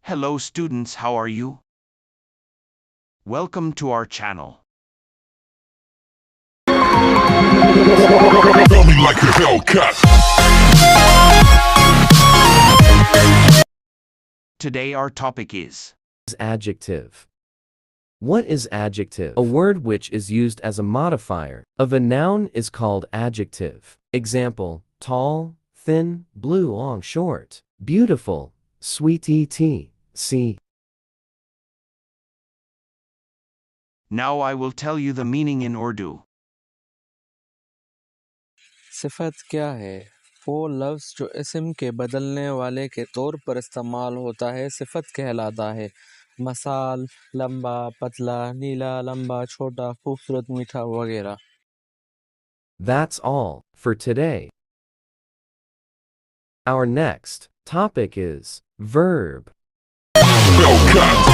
Hello students, how are you? Welcome to our channel. Tell me like a Hellcat. Today our topic is Adjective. What is adjective? A word which is used as a modifier of a noun is called adjective. Example: tall, thin, blue, long, short, beautiful, sweet, etc. Now I will tell you the meaning in Urdu. सिफत क्या है? वो लफ्ज़ जो इसम के बदलने वाले के तौर पर इस्तेमाल होता है सिफत कहलाता है। मसाल, लंबा, पतला, नीला, लंबा, छोटा, खूबसूरत, मीठा वगैरह। That's all for today. Our next topic is verb. Hellcat.